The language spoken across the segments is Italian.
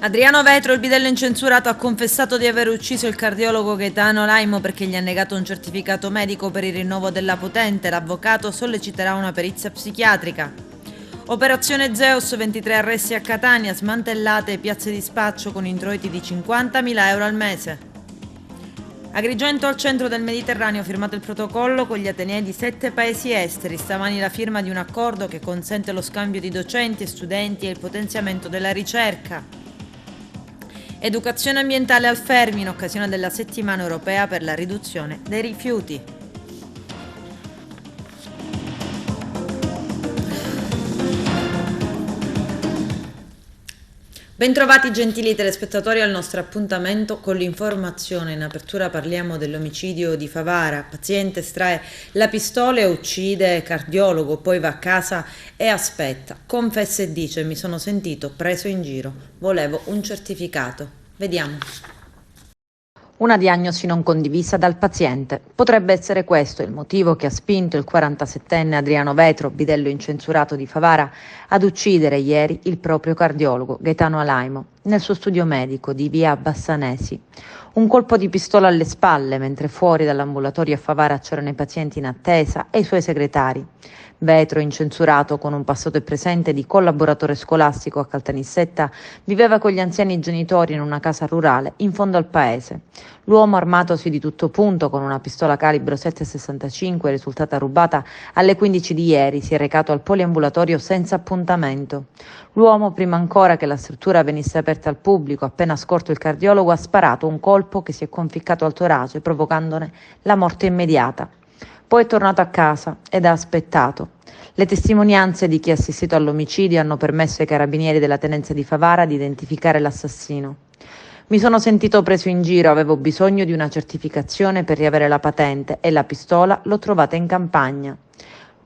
Adriano Vetro, il bidello incensurato, ha confessato di aver ucciso il cardiologo Gaetano Laimo perché gli ha negato un certificato medico per il rinnovo della patente. L'avvocato solleciterà una perizia psichiatrica. Operazione Zeus, 23 arresti a Catania, smantellate piazze di spaccio con introiti di 50.000 euro al mese. Agrigento, al centro del Mediterraneo, firmato il protocollo con gli atenei di 7 paesi esteri. Stamani la firma di un accordo che consente lo scambio di docenti e studenti e il potenziamento della ricerca. Educazione ambientale al Fermi in occasione della settimana europea per la riduzione dei rifiuti. Bentrovati gentili telespettatori al nostro appuntamento con l'informazione. In apertura parliamo dell'omicidio di Favara. Paziente estrae la pistola e uccide cardiologo, poi va a casa e aspetta. Confessa e dice: mi sono sentito preso in giro, volevo un certificato. Vediamo. Una diagnosi non condivisa dal paziente. Potrebbe essere questo il motivo che ha spinto il 47enne Adriano Vetro, bidello incensurato di Favara, ad uccidere ieri il proprio cardiologo Gaetano Laimo nel suo studio medico di via Bassanesi. Un colpo di pistola alle spalle mentre fuori dall'ambulatorio a Favara c'erano i pazienti in attesa e i suoi segretari. Vetro, incensurato con un passato e presente di collaboratore scolastico a Caltanissetta, viveva con gli anziani genitori in una casa rurale in fondo al paese. L'uomo, armatosi di tutto punto con una pistola calibro 7,65 risultata rubata alle 15 di ieri, si è recato al poliambulatorio senza appuntamento. L'uomo, prima ancora che la struttura venisse aperta al pubblico, appena scorto il cardiologo, ha sparato un colpo che si è conficcato al torace, provocandone la morte immediata. Poi è tornato a casa ed ha aspettato. Le testimonianze di chi ha assistito all'omicidio hanno permesso ai carabinieri della tenenza di Favara di identificare l'assassino. Mi sono sentito preso in giro, avevo bisogno di una certificazione per riavere la patente e la pistola l'ho trovata in campagna.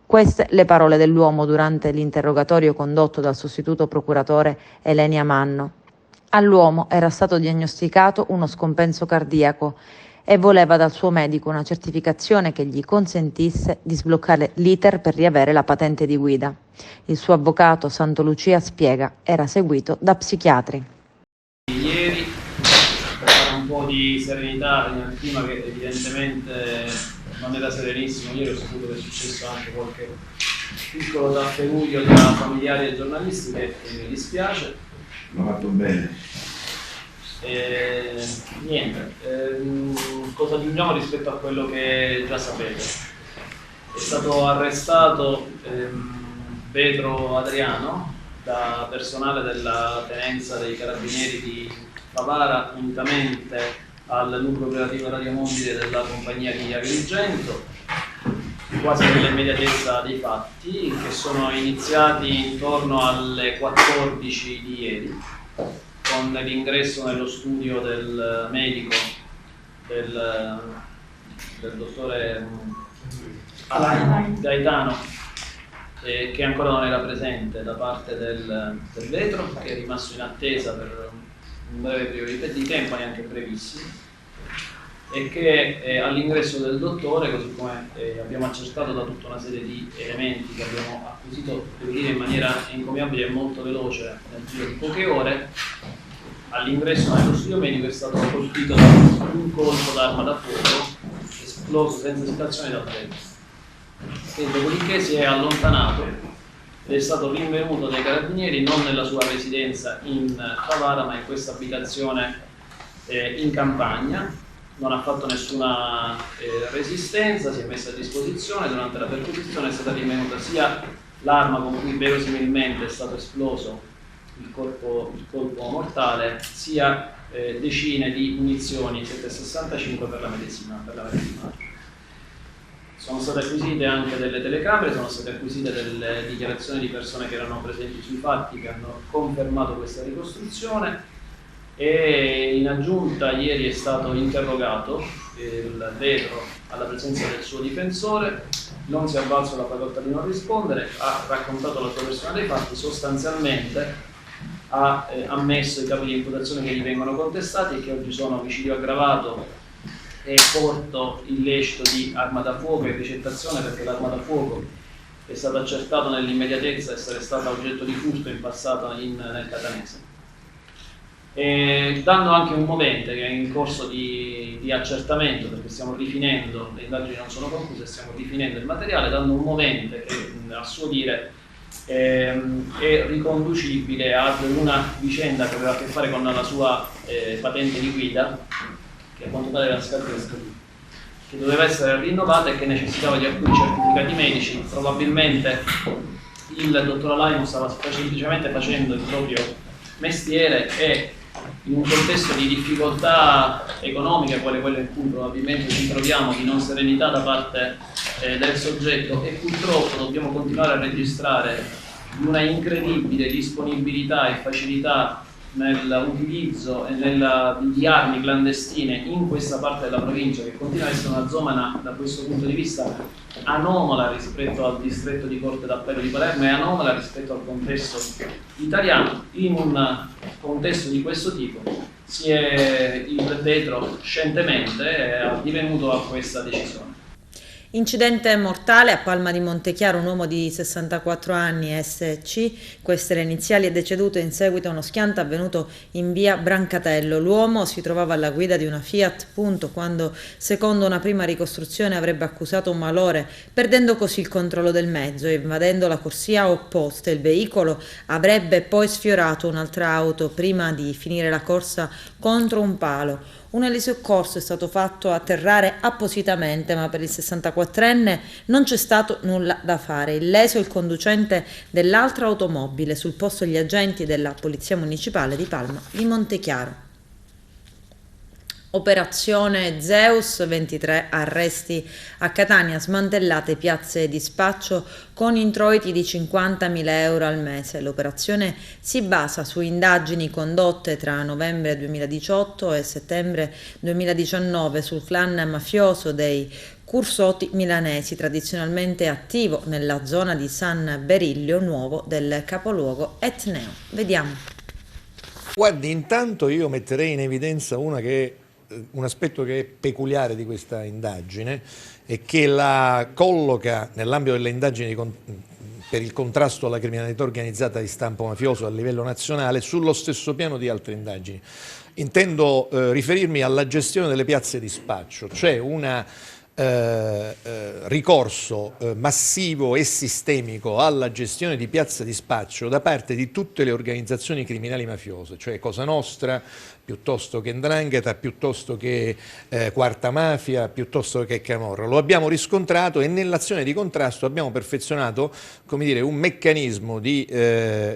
Queste le parole dell'uomo durante l'interrogatorio condotto dal sostituto procuratore Elenia Manno. All'uomo era stato diagnosticato uno scompenso cardiaco e voleva dal suo medico una certificazione che gli consentisse di sbloccare l'iter per riavere la patente di guida. Il suo avvocato Santolucia spiega: era seguito da psichiatri. Ieri per fare un po' di serenità nel clima che evidentemente non era serenissimo. Ieri ho saputo che è successo anche qualche piccolo tafferuglio tra familiari e giornalisti che mi dispiace. L'ho fatto bene. Niente, cosa aggiungiamo rispetto a quello che già sapete? È stato arrestato Vetro Adriano da personale della tenenza dei carabinieri di Favara unitamente al nucleo operativo radiomobile della compagnia di Agrigento, quasi nell'immediatezza dei fatti, che sono iniziati intorno alle 14 di ieri, con l'ingresso nello studio del medico, del dottore Gaetano, che ancora non era presente da parte del Vetro, che è rimasto in attesa per un breve periodo di tempo, neanche brevissimo, e che all'ingresso del dottore, così come abbiamo accertato da tutta una serie di elementi che abbiamo acquisito, devo dire, in maniera encomiabile e molto veloce nel giro di poche ore, all'ingresso nello studio medico è stato colpito da un colpo d'arma da fuoco esploso senza esitazione dal Vetro, e dopodiché si è allontanato ed è stato rinvenuto dai carabinieri non nella sua residenza in Favara ma in questa abitazione in campagna. Non ha fatto nessuna resistenza, si è messo a disposizione. Durante la perquisizione è stata rinvenuta sia l'arma con cui verosimilmente è stato esploso il colpo mortale, sia decine di munizioni 7,65 per la medesima. Sono state acquisite anche delle telecamere, sono state acquisite delle dichiarazioni di persone che erano presenti sui fatti, che hanno confermato questa ricostruzione, e in aggiunta ieri è stato interrogato il Vetro alla presenza del suo difensore, non si è avvalso la facoltà di non rispondere, ha raccontato la sua versione dei fatti, sostanzialmente ha ammesso i capi di imputazione che gli vengono contestati e che oggi sono omicidio aggravato e porto illecito di arma da fuoco e ricettazione, perché l'arma da fuoco è stato accertato nell'immediatezza essere stata oggetto di furto in passato nel Catanese. dando anche un movente che è in corso di accertamento, perché stiamo rifinendo, le indagini non sono concluse, stiamo rifinendo il materiale, dando un movente che a suo dire è riconducibile ad una vicenda che aveva a che fare con la sua patente di guida, che a quanto pare era scadente, che doveva essere rinnovata e che necessitava di alcuni certificati medici. Probabilmente il dottor Alaimo stava semplicemente facendo il proprio mestiere e in un contesto di difficoltà economiche, quale quello in cui probabilmente ci troviamo, di non serenità da parte del soggetto, e purtroppo dobbiamo continuare a registrare una incredibile disponibilità e facilità nell'utilizzo di armi clandestine in questa parte della provincia, che continua a essere una zona da questo punto di vista anomala rispetto al distretto di Corte d'Appello di Palermo e anomala rispetto al contesto italiano. In un contesto di questo tipo il vetro scientemente è divenuto a questa decisione. Incidente mortale a Palma di Montechiaro, un uomo di 64 anni SC, queste le iniziali, è deceduto in seguito a uno schianto avvenuto in via Brancatello. L'uomo si trovava alla guida di una Fiat Punto quando, secondo una prima ricostruzione, avrebbe accusato un malore, perdendo così il controllo del mezzo e invadendo la corsia opposta. Il veicolo avrebbe poi sfiorato un'altra auto prima di finire la corsa contro un palo. Un elisoccorso è stato fatto atterrare appositamente, ma per il 64enne non c'è stato nulla da fare. Illeso il conducente dell'altra automobile, sul posto gli agenti della Polizia Municipale di Palma di Montechiaro. Operazione Zeus, 23 arresti a Catania, smantellate piazze di spaccio con introiti di 50.000 euro al mese. L'operazione si basa su indagini condotte tra novembre 2018 e settembre 2019 sul clan mafioso dei Cursotti milanesi, tradizionalmente attivo nella zona di San Beriglio Nuovo del capoluogo etneo. Vediamo. Guardi, intanto io metterei in evidenza un aspetto che è peculiare di questa indagine e che la colloca nell'ambito delle indagini per il contrasto alla criminalità organizzata di stampo mafioso a livello nazionale sullo stesso piano di altre indagini. Intendo riferirmi alla gestione delle piazze di spaccio, cioè un ricorso massivo e sistemico alla gestione di piazze di spaccio da parte di tutte le organizzazioni criminali mafiose, cioè Cosa Nostra, piuttosto che 'Ndrangheta, piuttosto che Quarta Mafia, piuttosto che Camorra. Lo abbiamo riscontrato e nell'azione di contrasto abbiamo perfezionato, come dire, un meccanismo di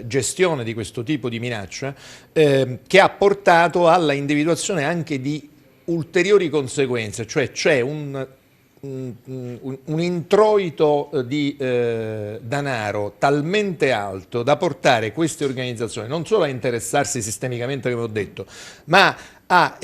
gestione di questo tipo di minaccia che ha portato alla individuazione anche di ulteriori conseguenze, cioè c'è un introito di denaro talmente alto da portare queste organizzazioni non solo a interessarsi sistemicamente, come ho detto, ma a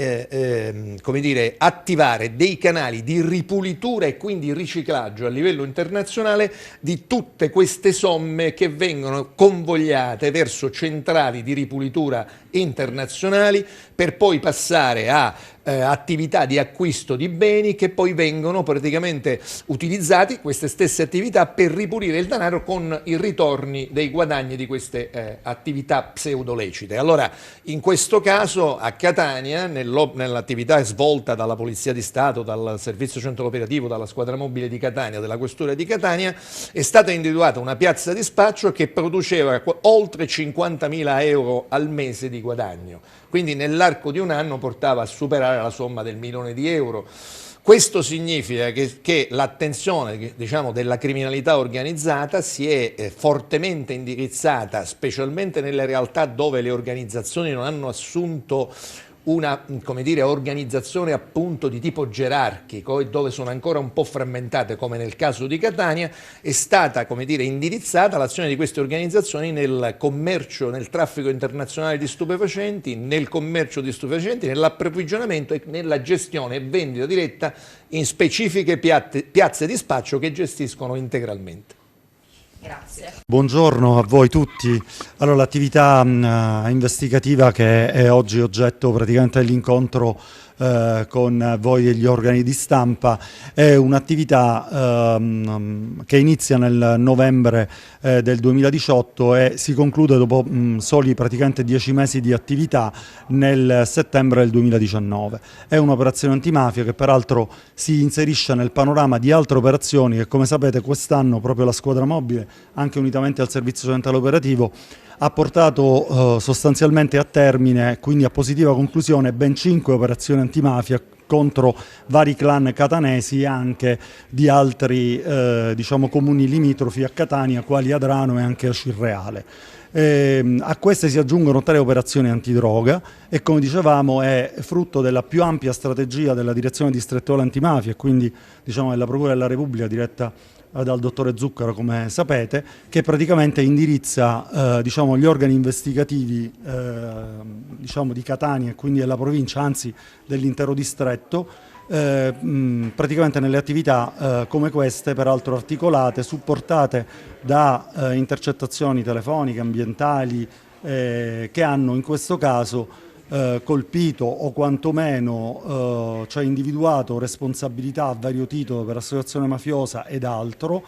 come dire, attivare dei canali di ripulitura e quindi riciclaggio a livello internazionale di tutte queste somme che vengono convogliate verso centrali di ripulitura internazionali per poi passare a attività di acquisto di beni che poi vengono praticamente utilizzati, queste stesse attività, per ripulire il denaro con i ritorni dei guadagni di queste attività pseudolecite. Allora, in questo caso a Catania, nell'attività svolta dalla Polizia di Stato, dal Servizio Centro Operativo, dalla Squadra Mobile di Catania, della Questura di Catania, è stata individuata una piazza di spaccio che produceva oltre 50.000 euro al mese di guadagno. Quindi nell'arco di un anno portava a superare la somma del 1.000.000 di euro. Questo significa che l'attenzione, diciamo, della criminalità organizzata si è fortemente indirizzata, specialmente nelle realtà dove le organizzazioni non hanno assunto una, come dire, organizzazione appunto di tipo gerarchico e dove sono ancora un po' frammentate, come nel caso di Catania. È stata, come dire, indirizzata l'azione di queste organizzazioni nel commercio, nel traffico internazionale di stupefacenti, nel commercio di stupefacenti, nell'approvvigionamento e nella gestione e vendita diretta in specifiche piazze di spaccio che gestiscono integralmente. Grazie. Buongiorno a voi tutti. Allora, l'attività investigativa che è oggi oggetto praticamente dell'incontro con voi e gli organi di stampa. È un'attività che inizia nel novembre del 2018 e si conclude dopo soli praticamente 10 mesi di attività nel settembre del 2019. È un'operazione antimafia che peraltro si inserisce nel panorama di altre operazioni che, come sapete, quest'anno proprio la squadra mobile, anche unitamente al servizio centrale operativo, ha portato sostanzialmente a termine, quindi a positiva conclusione, ben 5 operazioni antimafia contro vari clan catanesi e anche di altri comuni limitrofi a Catania, quali Adrano e anche a Cirreale. A queste si aggiungono 3 operazioni antidroga e, come dicevamo, è frutto della più ampia strategia della direzione distrettuale antimafia e quindi della Procura della Repubblica diretta dal dottore Zuccaro, come sapete, che praticamente indirizza gli organi investigativi di Catania e quindi della provincia, anzi dell'intero distretto, praticamente nelle attività come queste, peraltro articolate, supportate da intercettazioni telefoniche, ambientali, che hanno in questo caso colpito o quantomeno individuato responsabilità a vario titolo per associazione mafiosa ed altro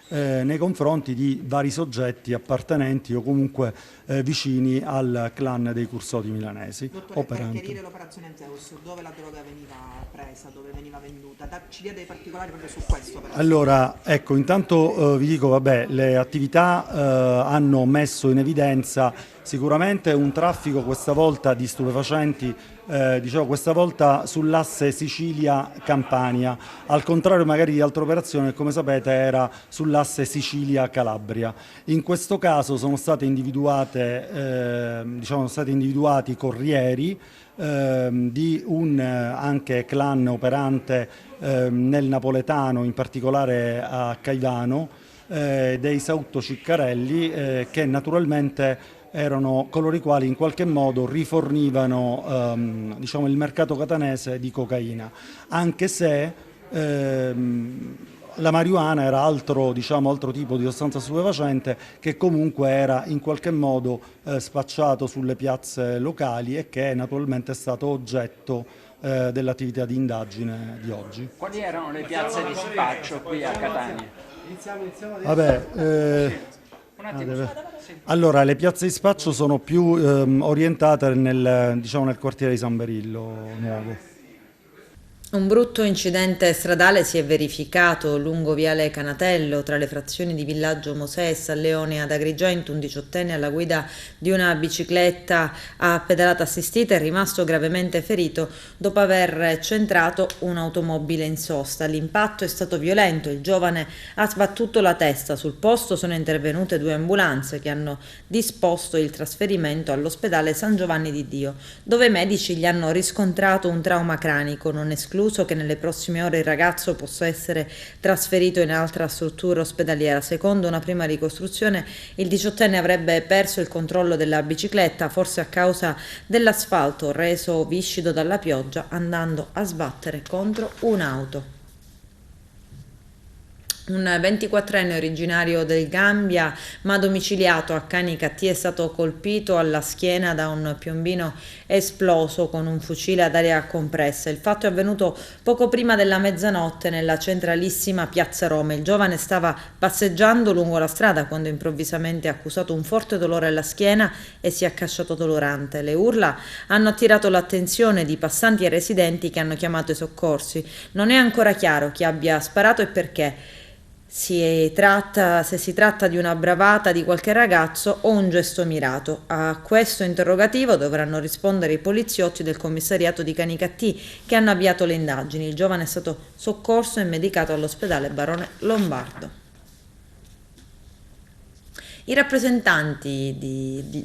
nei confronti di vari soggetti appartenenti o comunque vicini al clan dei Cursoti milanesi. Dottore, per chiarire l'operazione Zeus, dove la droga veniva presa, dove veniva venduta? Ci dia dei particolari proprio su questo. Allora, ecco, intanto vi dico, le attività hanno messo in evidenza sicuramente un traffico questa volta di stupefacenti, questa volta sull'asse Sicilia-Campania, al contrario magari di altre operazioni che, come sapete, era sull'asse Sicilia-Calabria. In questo caso sono stati individuati corrieri di un anche clan operante nel napoletano, in particolare a Caivano, dei Sauto Ciccarelli, che naturalmente erano coloro i quali in qualche modo rifornivano il mercato catanese di cocaina, anche se la marijuana era altro tipo di sostanza stupefacente che comunque era in qualche modo spacciato sulle piazze locali e che naturalmente è stato oggetto dell'attività di indagine di oggi. Quali erano le piazze di spaccio qui a Catania? Allora, le piazze di spaccio sono più orientate nel quartiere di San Berillo nuovo. Un brutto incidente stradale si è verificato lungo Viale Canatello tra le frazioni di Villaggio Mosè e San Leone ad Agrigento. Un 18enne alla guida di una bicicletta a pedalata assistita è rimasto gravemente ferito dopo aver centrato un'automobile in sosta. L'impatto è stato violento, il giovane ha sbattuto la testa. Sul posto sono intervenute 2 ambulanze che hanno disposto il trasferimento all'ospedale San Giovanni di Dio, dove i medici gli hanno riscontrato un trauma cranico. Non escluso che nelle prossime ore il ragazzo possa essere trasferito in altra struttura ospedaliera. Secondo una prima ricostruzione, il 18enne avrebbe perso il controllo della bicicletta, forse a causa dell'asfalto reso viscido dalla pioggia, andando a sbattere contro un'auto. Un 24enne originario del Gambia, ma domiciliato a Canicattì, è stato colpito alla schiena da un piombino esploso con un fucile ad aria compressa. Il fatto è avvenuto poco prima della mezzanotte nella centralissima Piazza Roma. Il giovane stava passeggiando lungo la strada quando improvvisamente ha accusato un forte dolore alla schiena e si è accasciato dolorante. Le urla hanno attirato l'attenzione di passanti e residenti che hanno chiamato i soccorsi. Non è ancora chiaro chi abbia sparato e perché. Se si tratta di una bravata di qualche ragazzo o un gesto mirato. A questo interrogativo dovranno rispondere i poliziotti del commissariato di Canicattì che hanno avviato le indagini. Il giovane è stato soccorso e medicato all'ospedale Barone Lombardo. I rappresentanti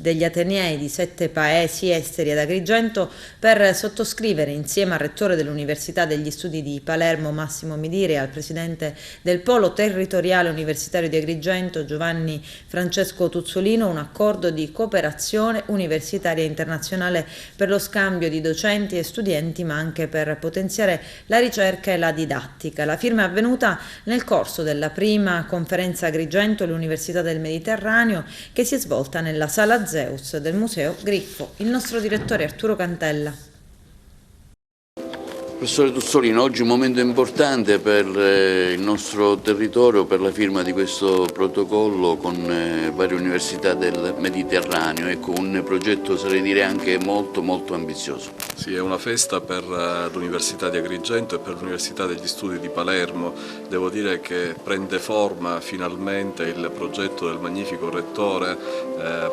degli atenei di 7 paesi esteri ad Agrigento per sottoscrivere insieme al rettore dell'Università degli Studi di Palermo Massimo Midire e al presidente del Polo Territoriale Universitario di Agrigento Giovanni Francesco Tuzzolino un accordo di cooperazione universitaria internazionale per lo scambio di docenti e studenti, ma anche per potenziare la ricerca e la didattica. La firma è avvenuta nel corso della prima conferenza Agrigento e l'Università del Mediterraneo che si è svolta nella Sala Zeus del Museo Griffo. Il nostro direttore Arturo Cantella. Professore Tuzzolino, oggi un momento importante per il nostro territorio, per la firma di questo protocollo con varie università del Mediterraneo, ecco, un progetto, oserei dire, anche molto ambizioso. Sì, è una festa per l'Università di Agrigento e per l'Università degli Studi di Palermo. Devo dire che prende forma finalmente il progetto del magnifico rettore,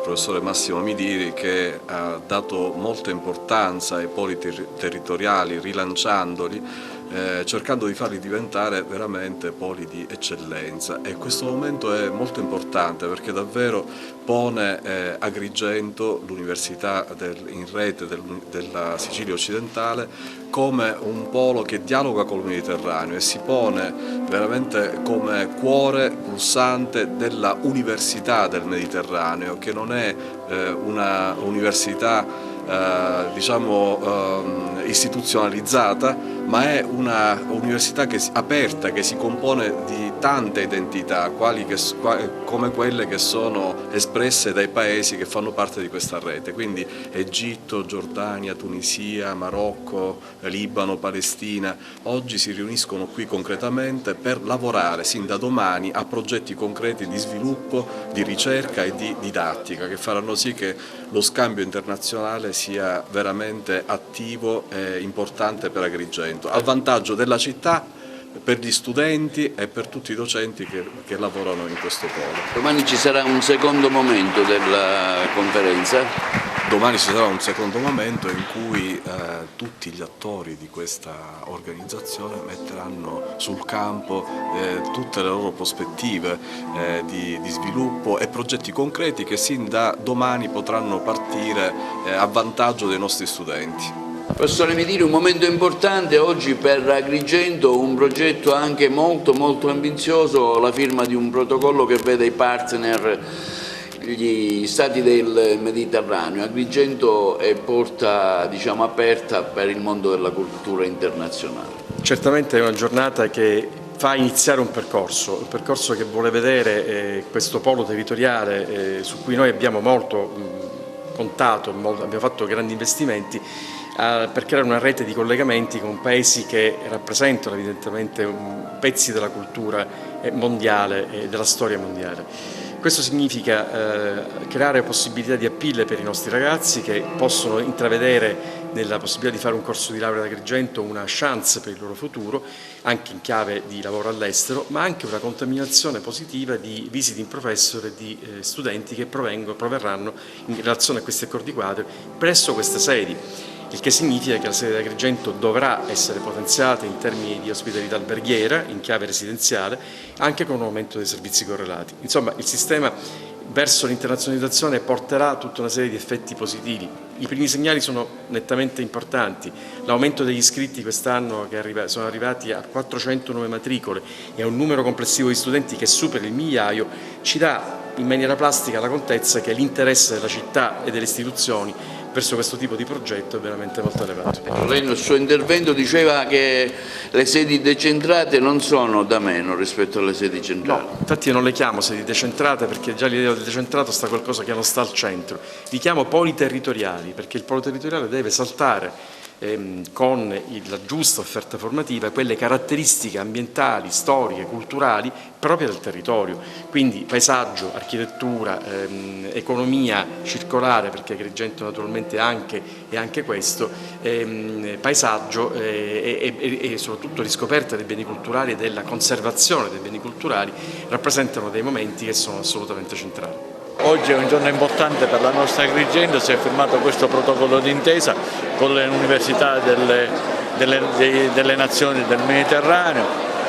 professore Massimo Midiri, che ha dato molta importanza ai poli territoriali, rilanciandoli, cercando di farli diventare veramente poli di eccellenza, e questo momento è molto importante perché davvero pone Agrigento, l'università in rete della Sicilia occidentale, come un polo che dialoga col Mediterraneo e si pone veramente come cuore pulsante della università del Mediterraneo, che non è una università istituzionalizzata, ma è una università aperta, che si compone di tante identità, come quelle che sono espresse dai paesi che fanno parte di questa rete, quindi Egitto, Giordania, Tunisia, Marocco, Libano, Palestina. Oggi si riuniscono qui concretamente per lavorare sin da domani a progetti concreti di sviluppo, di ricerca e di didattica, che faranno sì che lo scambio internazionale sia veramente attivo e importante per Agrigento, a vantaggio della città, per gli studenti e per tutti i docenti che lavorano in questo polo. Domani ci sarà un secondo momento della conferenza. Domani ci sarà un secondo momento in cui tutti gli attori di questa organizzazione metteranno sul campo tutte le loro prospettive di sviluppo e progetti concreti che sin da domani potranno partire a vantaggio dei nostri studenti. Professore Midiri, un momento importante oggi per Agrigento, un progetto anche molto ambizioso, la firma di un protocollo che vede i partner gli stati del Mediterraneo. Agrigento è porta, diciamo, aperta per il mondo della cultura internazionale. Certamente è una giornata che fa iniziare un percorso che vuole vedere questo polo territoriale su cui noi abbiamo molto contato, abbiamo fatto grandi investimenti per creare una rete di collegamenti con paesi che rappresentano evidentemente pezzi della cultura mondiale e della storia mondiale. Questo significa creare possibilità di appeal per i nostri ragazzi, che possono intravedere nella possibilità di fare un corso di laurea ad Agrigento una chance per il loro futuro, anche in chiave di lavoro all'estero, ma anche una contaminazione positiva di visiting professor e di studenti che proverranno in relazione a questi accordi quadro presso queste sedi. Il che significa che la sede di Agrigento dovrà essere potenziata in termini di ospitalità alberghiera, in chiave residenziale, anche con un aumento dei servizi correlati. Insomma, il sistema verso l'internazionalizzazione porterà tutta una serie di effetti positivi. I primi segnali sono nettamente importanti. L'aumento degli iscritti quest'anno, che sono arrivati a 400 nuove matricole e a un numero complessivo di studenti che supera il 1.000.000, ci dà in maniera plastica la contezza che l'interesse della città e delle istituzioni verso questo tipo di progetto è veramente molto elevato. Lei nel suo intervento diceva che le sedi decentrate non sono da meno rispetto alle sedi centrali. No, infatti io non le chiamo sedi decentrate, perché già l'idea del decentrato sta qualcosa che non sta al centro. Li chiamo poli territoriali, perché il polo territoriale deve saltare con la giusta offerta formativa quelle caratteristiche ambientali, storiche, culturali proprie del territorio, quindi paesaggio, architettura, economia circolare, perché Agrigento naturalmente è anche questo, paesaggio e soprattutto riscoperta dei beni culturali e della conservazione dei beni culturali rappresentano dei momenti che sono assolutamente centrali. Oggi è un giorno importante per la nostra Agrigento, si è firmato questo protocollo d'intesa con le università delle nazioni del Mediterraneo,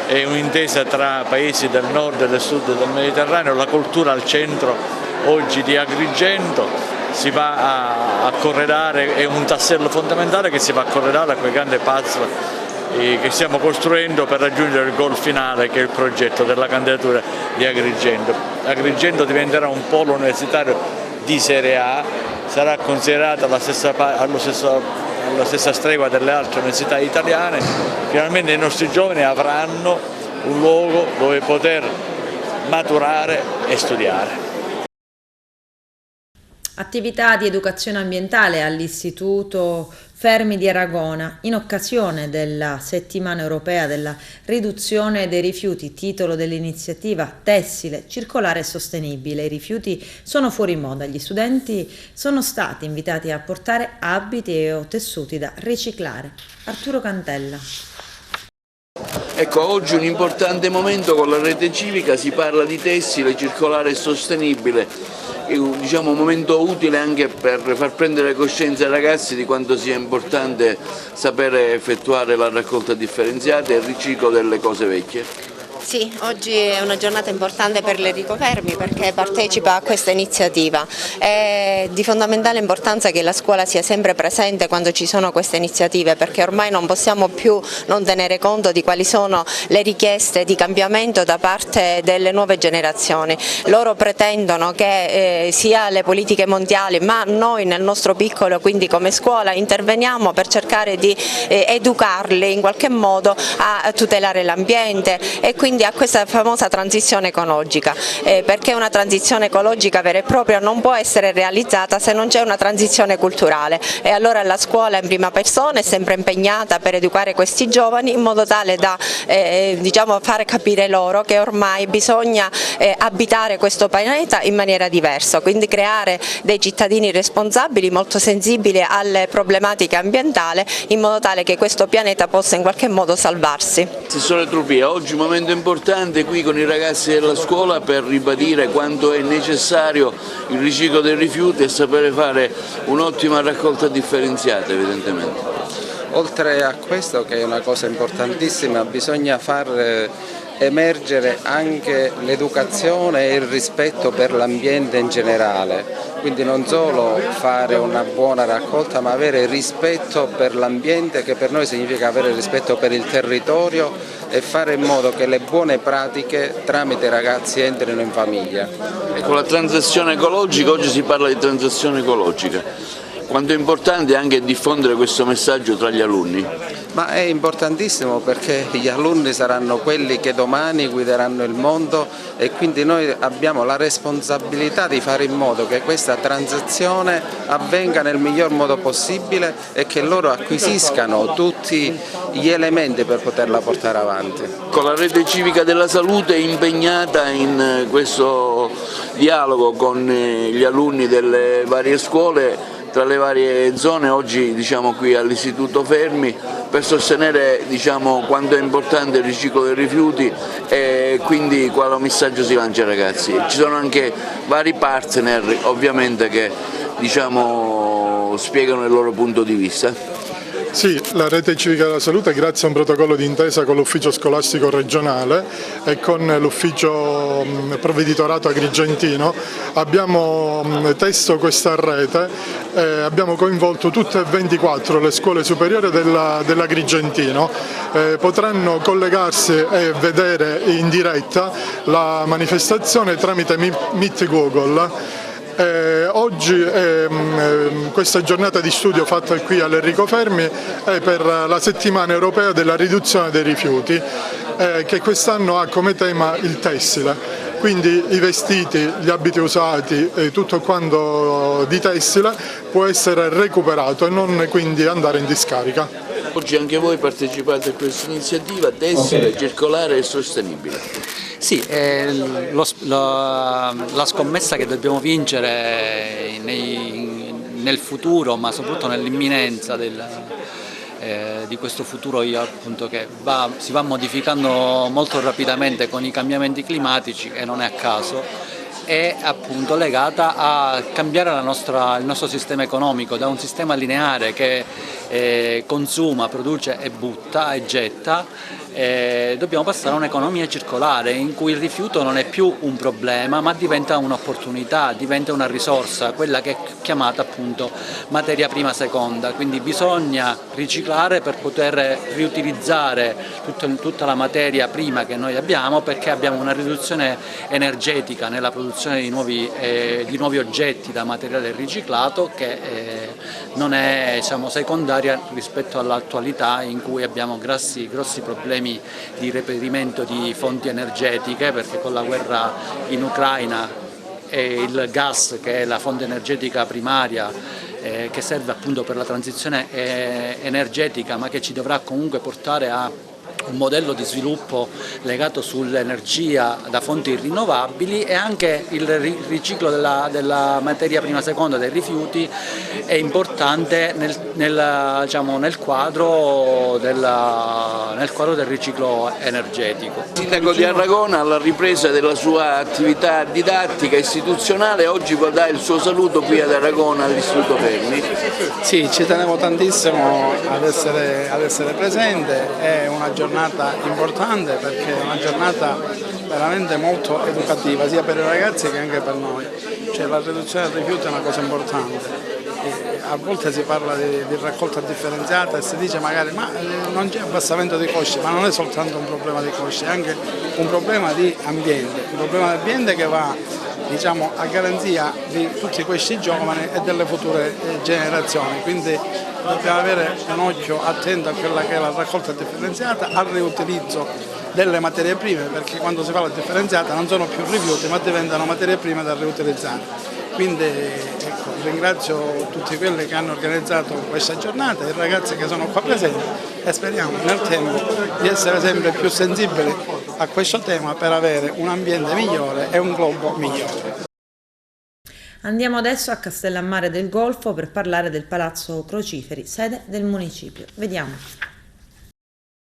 è un'intesa tra paesi del nord e del sud del Mediterraneo, la cultura al centro oggi di Agrigento si va a corredare, è un tassello fondamentale che si va a corredare a quei grandi puzzle che stiamo costruendo per raggiungere il goal finale, che è il progetto della candidatura di Agrigento. Agrigento diventerà un polo universitario di serie A, sarà considerata alla stessa stregua delle altre università italiane. Finalmente i nostri giovani avranno un luogo dove poter maturare e studiare. Attività di educazione ambientale all'Istituto Fermi di Aragona, in occasione della settimana europea della riduzione dei rifiuti, titolo dell'iniziativa Tessile, circolare e sostenibile. I rifiuti sono fuori moda, gli studenti sono stati invitati a portare abiti o tessuti da riciclare. Arturo Cantella. Ecco, oggi un importante momento con la rete civica, si parla di tessile circolare e sostenibile, è un momento utile anche per far prendere coscienza ai ragazzi di quanto sia importante sapere effettuare la raccolta differenziata e il riciclo delle cose vecchie. Sì, oggi è una giornata importante per l'Enrico Fermi perché partecipa a questa iniziativa. È di fondamentale importanza che la scuola sia sempre presente quando ci sono queste iniziative, perché ormai non possiamo più non tenere conto di quali sono le richieste di cambiamento da parte delle nuove generazioni. Loro pretendono che sia le politiche mondiali, ma noi nel nostro piccolo, quindi come scuola, interveniamo per cercare di educarli in qualche modo a tutelare l'ambiente e quindi a questa famosa transizione ecologica, perché una transizione ecologica vera e propria non può essere realizzata se non c'è una transizione culturale, e allora la scuola in prima persona è sempre impegnata per educare questi giovani in modo tale da fare capire loro che ormai bisogna abitare questo pianeta in maniera diversa, quindi creare dei cittadini responsabili, molto sensibili alle problematiche ambientali, in modo tale che questo pianeta possa in qualche modo salvarsi. Assessore Trupia, oggi un momento importante qui con i ragazzi della scuola per ribadire quanto è necessario il riciclo dei rifiuti e sapere fare un'ottima raccolta differenziata evidentemente. Oltre a questo, che è una cosa importantissima, bisogna far emergere anche l'educazione e il rispetto per l'ambiente in generale, quindi non solo fare una buona raccolta ma avere rispetto per l'ambiente, che per noi significa avere rispetto per il territorio e fare in modo che le buone pratiche tramite i ragazzi entrino in famiglia. Ecco, la transizione ecologica, oggi si parla di transizione ecologica. Quanto è importante anche diffondere questo messaggio tra gli alunni? Ma è importantissimo perché gli alunni saranno quelli che domani guideranno il mondo e quindi noi abbiamo la responsabilità di fare in modo che questa transizione avvenga nel miglior modo possibile e che loro acquisiscano tutti gli elementi per poterla portare avanti. Con la rete civica della salute è impegnata in questo dialogo con gli alunni delle varie scuole tra le varie zone, oggi qui all'Istituto Fermi, per sostenere quanto è importante il riciclo dei rifiuti e quindi quale messaggio si lancia ai ragazzi. Ci sono anche vari partner ovviamente che spiegano il loro punto di vista. Sì, la rete civica della salute, grazie a un protocollo d'intesa con l'ufficio scolastico regionale e con l'ufficio provveditorato agrigentino, abbiamo teso questa rete, abbiamo coinvolto tutte e 24 le scuole superiori dell'Agrigentino, potranno collegarsi e vedere in diretta la manifestazione tramite Meet Google. Oggi questa giornata di studio fatta qui all'Enrico Fermi è per la settimana europea della riduzione dei rifiuti, che quest'anno ha come tema il tessile, quindi i vestiti, gli abiti usati e tutto quanto di tessile può essere recuperato e non quindi andare in discarica. Oggi anche voi partecipate a questa iniziativa tessile, circolare e sostenibile. Sì, la scommessa che dobbiamo vincere nel futuro, ma soprattutto nell'imminenza di questo futuro appunto, che si va modificando molto rapidamente con i cambiamenti climatici, e non è a caso, è appunto legata a cambiare il nostro sistema economico da un sistema lineare che consuma, produce e butta e getta. Dobbiamo passare a un'economia circolare in cui il rifiuto non è più un problema ma diventa un'opportunità, diventa una risorsa, quella che è chiamata appunto materia prima seconda, quindi bisogna riciclare per poter riutilizzare tutta la materia prima che noi abbiamo, perché abbiamo una riduzione energetica nella produzione di nuovi oggetti da materiale riciclato che non è secondaria rispetto all'attualità, in cui abbiamo grossi problemi di reperimento di fonti energetiche, perché con la guerra in Ucraina e il gas, che è la fonte energetica primaria, che serve appunto per la transizione energetica, ma che ci dovrà comunque portare a un modello di sviluppo legato sull'energia da fonti rinnovabili, e anche il riciclo della materia prima seconda dei rifiuti è importante nel quadro del riciclo energetico. Il sindaco di Arragona, alla ripresa della sua attività didattica istituzionale, oggi dà il suo saluto qui ad Arragona all'Istituto Fermi. Sì, ci tenevo tantissimo ad essere presente, è una giornata importante perché è una giornata veramente molto educativa sia per i ragazzi che anche per noi, cioè la riduzione del rifiuto è una cosa importante. A volte si parla di raccolta differenziata e si dice magari ma non c'è abbassamento di costi, ma non è soltanto un problema di costi, è anche un problema di ambiente, un problema di ambiente che va, diciamo, a garanzia di tutti questi giovani e delle future generazioni, quindi dobbiamo avere un occhio attento a quella che è la raccolta differenziata, al riutilizzo delle materie prime, perché quando si fa la differenziata non sono più rifiuti ma diventano materie prime da riutilizzare. Quindi ecco, ringrazio tutti quelli che hanno organizzato questa giornata, i ragazzi che sono qua presenti, e speriamo nel tempo di essere sempre più sensibili a questo tema per avere un ambiente migliore e un globo migliore. Andiamo adesso a Castellammare del Golfo per parlare del Palazzo Crociferi, sede del municipio. Vediamo.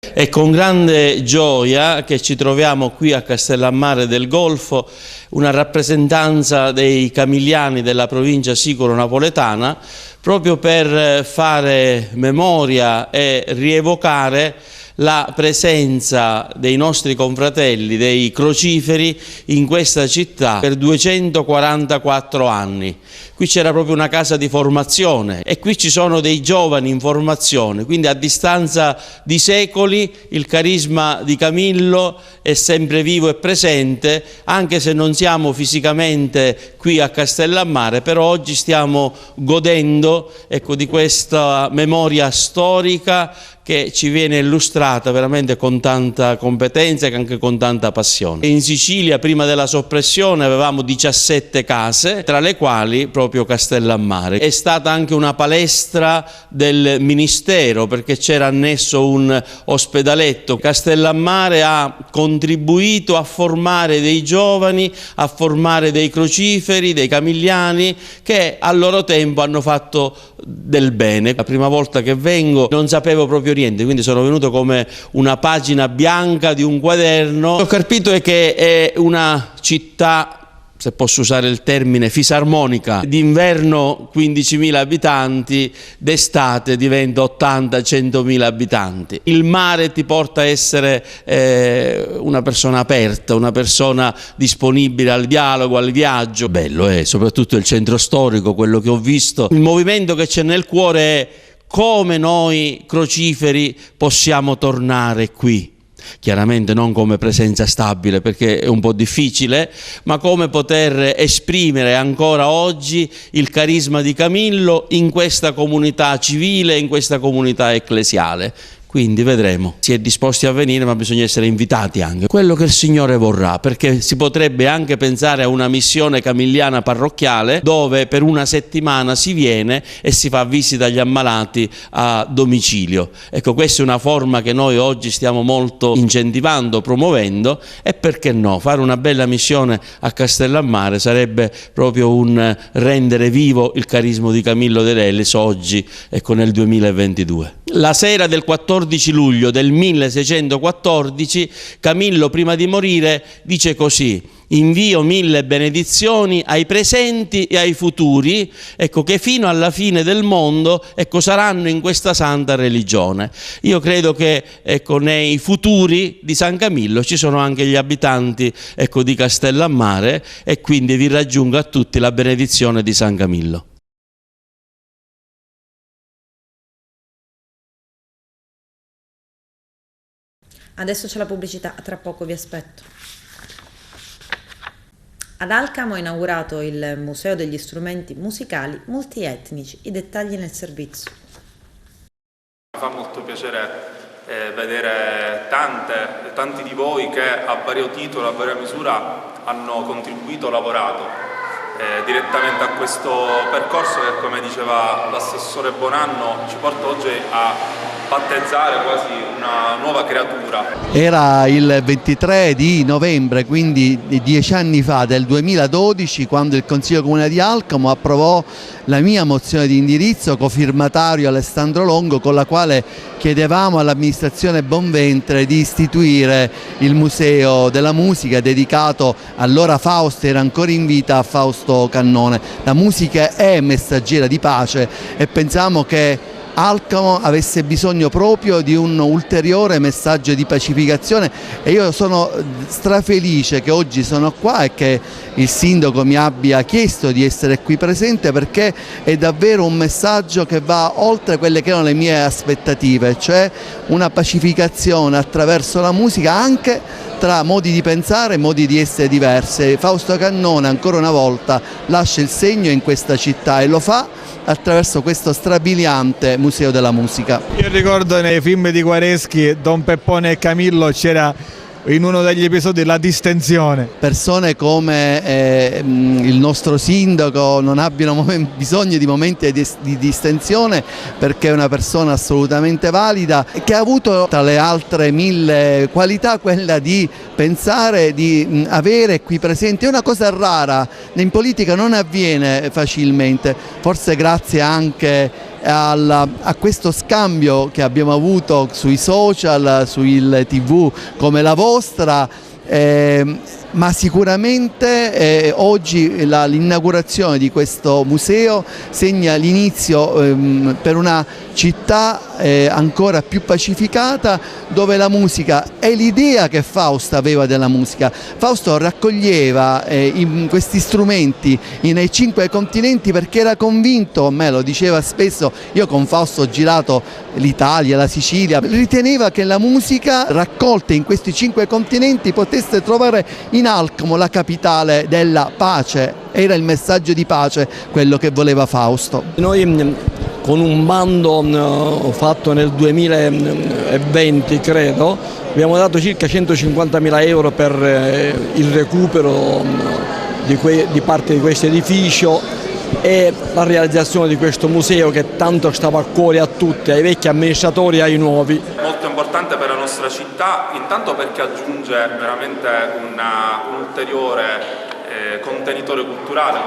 È con grande gioia che ci troviamo qui a Castellammare del Golfo, una rappresentanza dei camiliani della provincia sicuro-napoletana, proprio per fare memoria e rievocare la presenza dei nostri confratelli, dei crociferi, in questa città per 244 anni. Qui c'era proprio una casa di formazione e qui ci sono dei giovani in formazione, quindi a distanza di secoli il carisma di Camillo è sempre vivo e presente, anche se non siamo fisicamente qui a Castellammare, però oggi stiamo godendo, ecco, di questa memoria storica che ci viene illustrata veramente con tanta competenza e anche con tanta passione. In Sicilia prima della soppressione avevamo 17 case, tra le quali proprio Castellammare. È stata anche una palestra del Ministero perché c'era annesso un ospedaletto. Castellammare ha contribuito a formare dei giovani, a formare dei crociferi, dei camiliani che a loro tempo hanno fatto del bene. La prima volta che vengo non sapevo proprio niente, quindi sono venuto come una pagina bianca di un quaderno. Ho capito che è una città, se posso usare il termine, fisarmonica. D'inverno 15.000 abitanti, d'estate diventa 80-100.000 abitanti. Il mare ti porta a essere una persona aperta, una persona disponibile al dialogo, al viaggio. Bello è soprattutto il centro storico, quello che ho visto. Il movimento che c'è nel cuore è come noi crociferi possiamo tornare qui. Chiaramente non come presenza stabile perché è un po' difficile, ma come poter esprimere ancora oggi il carisma di Camillo in questa comunità civile, in questa comunità ecclesiale. Quindi vedremo, si è disposti a venire ma bisogna essere invitati anche. Quello che il Signore vorrà, perché si potrebbe anche pensare a una missione camilliana parrocchiale dove per una settimana si viene e si fa visita agli ammalati a domicilio. Ecco, questa è una forma che noi oggi stiamo molto incentivando, promuovendo, e perché no, fare una bella missione a Castellammare sarebbe proprio un rendere vivo il carisma di Camillo De Lelis oggi, ecco, nel 2022. La sera del 14 luglio del 1614 Camillo, prima di morire, dice così: invio 1000 benedizioni ai presenti e ai futuri, ecco, che fino alla fine del mondo, ecco, saranno in questa santa religione. Io credo che, ecco, nei futuri di San Camillo ci sono anche gli abitanti, ecco, di Castellammare, e quindi vi raggiungo a tutti la benedizione di San Camillo. Adesso c'è la pubblicità, tra poco vi aspetto. Ad Alcamo è inaugurato il Museo degli Strumenti Musicali Multietnici, i dettagli nel servizio. Mi fa molto piacere vedere tanti di voi che a vario titolo, a varia misura hanno contribuito, lavorato direttamente a questo percorso che, come diceva l'assessore Bonanno, ci porta oggi a battezzare quasi una nuova creatura. Era il 23 di novembre, quindi 10 anni fa, del 2012, quando il Consiglio Comunale di Alcamo approvò la mia mozione di indirizzo, cofirmatario Alessandro Longo, con la quale chiedevamo all'amministrazione Bonventre di istituire il Museo della Musica dedicato, allora Fausto era ancora in vita, a Fausto Cannone. La musica è messaggera di pace e pensiamo che Alcamo avesse bisogno proprio di un ulteriore messaggio di pacificazione, e io sono strafelice che oggi sono qua e che il sindaco mi abbia chiesto di essere qui presente, perché è davvero un messaggio che va oltre quelle che erano le mie aspettative, cioè una pacificazione attraverso la musica anche tra modi di pensare e modi di essere diversi. Fausto Cannone ancora una volta lascia il segno in questa città e lo fa attraverso questo strabiliante Museo della Musica. Io ricordo nei film di Guareschi, Don Peppone e Camillo, c'era in uno degli episodi la distensione. Persone come il nostro sindaco non abbiano bisogno di momenti di distensione, perché è una persona assolutamente valida che ha avuto tra le altre 1000 qualità quella di pensare di avere qui presente. È una cosa rara, in politica non avviene facilmente, forse grazie anche a questo scambio che abbiamo avuto sui social, sul TV come la vostra, ma sicuramente oggi l'inaugurazione di questo museo segna l'inizio per una città ancora più pacificata, dove la musica è l'idea che Fausto aveva della musica. Fausto raccoglieva questi strumenti nei 5 continenti perché era convinto, a me lo diceva spesso, io con Fausto ho girato l'Italia, la Sicilia, riteneva che la musica raccolta in questi 5 continenti potesse trovare in Alcamo la capitale della pace. Era il messaggio di pace quello che voleva Fausto. Noi con un bando fatto nel 2020, credo, abbiamo dato circa 150.000 euro per il recupero di parte di questo edificio e la realizzazione di questo museo che tanto stava a cuore a tutti, ai vecchi amministratori e ai nuovi. Molto importante per la nostra città, intanto perché aggiunge veramente un ulteriore contenitore culturale,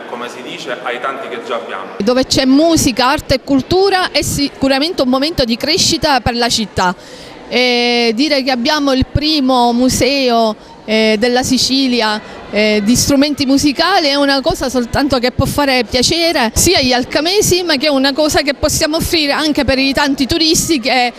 come si dice, ai tanti che già abbiamo. Dove c'è musica, arte e cultura è sicuramente un momento di crescita per la città. Dire che abbiamo il primo museo della Sicilia di strumenti musicali è una cosa soltanto che può fare piacere sia agli alcamesi, ma che è una cosa che possiamo offrire anche per i tanti turisti che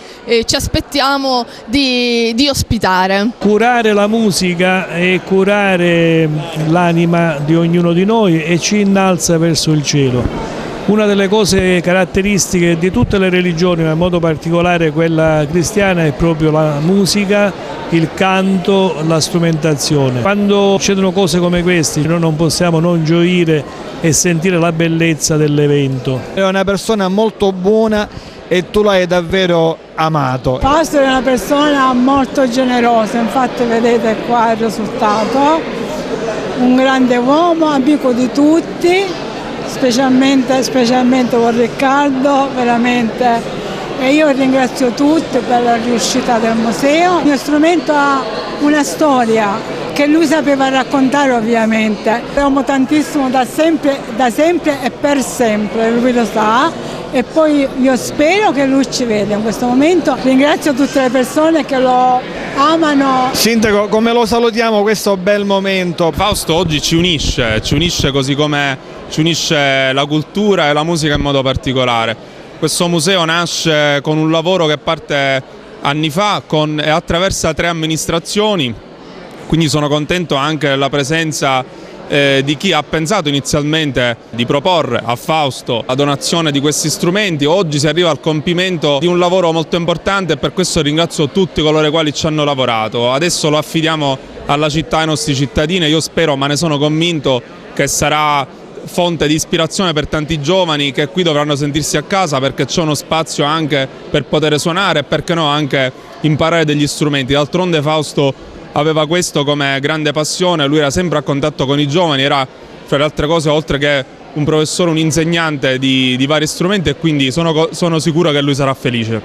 ci aspettiamo di ospitare. Curare la musica e curare l'anima di ognuno di noi e ci innalza verso il cielo. Una delle cose caratteristiche di tutte le religioni, ma in modo particolare quella cristiana, è proprio la musica, il canto, la strumentazione. Quando succedono cose come queste noi non possiamo non gioire e sentire la bellezza dell'evento. È una persona molto buona e tu l'hai davvero amato. Fausto è una persona molto generosa, infatti vedete qua il risultato. Un grande uomo, amico di tutti. Specialmente con Riccardo, veramente, e io ringrazio tutti per la riuscita del museo. Il mio strumento ha una storia che lui sapeva raccontare, ovviamente. Lo amo tantissimo da sempre e per sempre, lui lo sa, e poi io spero che lui ci veda in questo momento. Ringrazio tutte le persone che lo amano. Sindaco, come lo salutiamo questo bel momento? Fausto oggi ci unisce così come ci unisce la cultura e la musica in modo particolare. Questo museo nasce con un lavoro che parte anni fa e attraversa 3 amministrazioni, quindi sono contento anche della presenza di chi ha pensato inizialmente di proporre a Fausto la donazione di questi strumenti. Oggi si arriva al compimento di un lavoro molto importante e per questo ringrazio tutti coloro i quali ci hanno lavorato. Adesso lo affidiamo alla città e ai nostri cittadini, io spero, ma ne sono convinto, che sarà fonte di ispirazione per tanti giovani che qui dovranno sentirsi a casa, perché c'è uno spazio anche per poter suonare e perché no anche imparare degli strumenti. D'altronde Fausto aveva questo come grande passione, lui era sempre a contatto con i giovani, era fra le altre cose, oltre che un professore, un insegnante di vari strumenti, e quindi sono sicuro che lui sarà felice.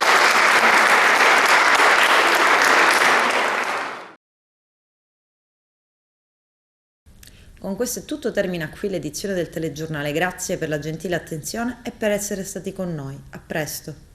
Con questo è tutto, termina qui l'edizione del telegiornale. Grazie per la gentile attenzione e per essere stati con noi. A presto.